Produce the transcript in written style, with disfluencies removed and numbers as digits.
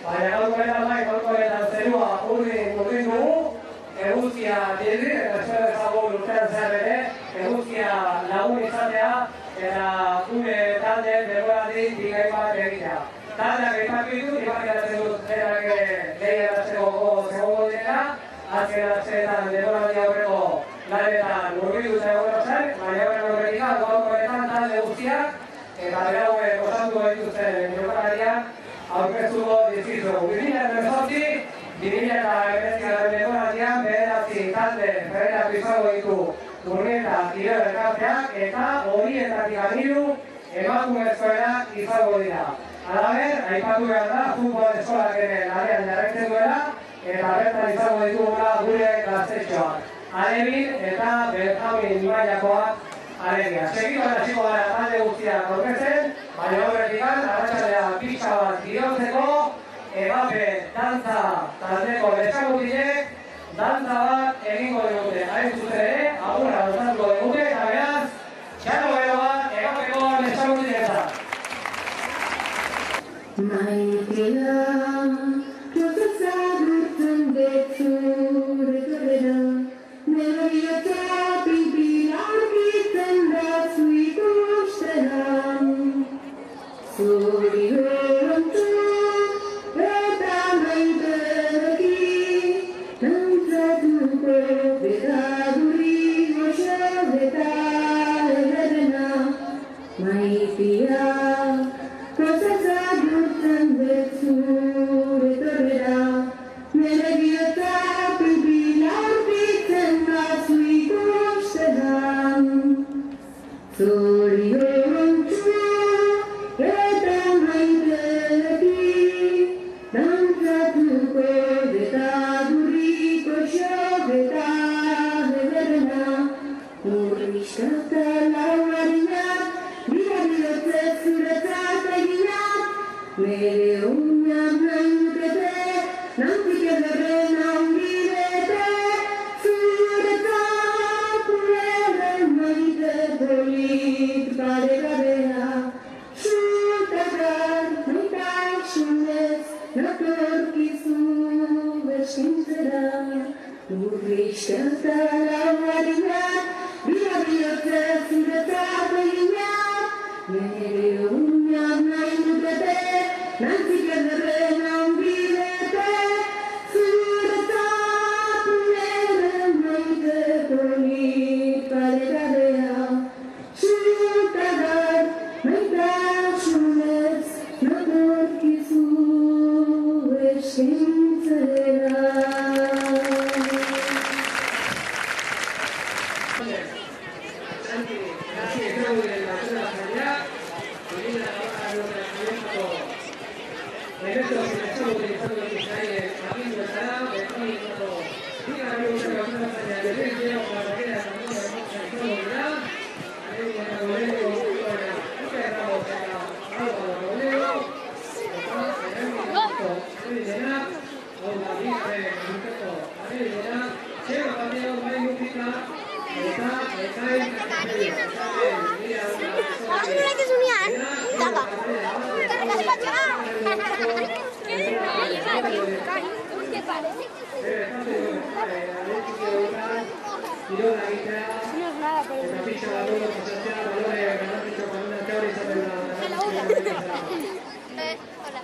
baina gaurkoetan zerua urdin dugu, eguzkia dirri, eta espero ezagun urtean zehar ere, eguzkia lagun izatea, eta gure talde denboraldi bigai bat egitea. Taldeak aipatu ditu, imaginatzen dut zerak lehiaratzeko segongo direla, azken atzeetan denboraldi aurreko lanetan murgilduta egon zen, baina horren horretik gaurkoetan talde guztiak, eta berau osatuko dituzten jokalariak aurkeztuko dizkizugu. 2018-2019 denboraldian bederatzi talde federatu izango ditu Urnieta Kirol Elkarteak eta horietatik 3 emakumezkoenak izango dira. Halaber, aipatu behar da, futbol eskolak ere lanean jarraitzen duela eta bertan izango ditugula gure gaztetxoak. Alemin eta Benjamin mailakoak alegia. Segiko hasiko gara talde guztiak aurkezten, baina horretik arratsaldea pixka bat girotzeko, ebape dantza taldeko ezagutilek dantza bat egingo dute. Hain zuzen ere, agurra dantatuko dute, eta beraz, txano gero bat ebapeko ezagutilekta. Maitea, prozesa gurtzen betzur etorrera, nero biota pipila aurkitzen da zuitu ustean. Zuri horontu eta maiterekin, dantzatuko betadurri goxo eta ederrena. Maitea, prozesa gurtzen betzur etorrera, nere biota pipila aurkitzen da zuitu ustean. Zuri horontu eta maiterekin, dantzatuko betadurri goxo eta ederrena. Urriskata lauarinak, bihotze zuretzat eginak, nere unak nahi dukete, nantik ederren handi bete, zuretzat nere maite polit paregabea. Zutagar maitasunez, natorkizu beskintzera, urriskata lauarinak, bihotze zuretzat eginak, nere unak nahi dukete, nantik ederren handi bete, zuretzat nere maite polit paregabea. Zutagar maitasunez, natorkizu beskintzera. Hola.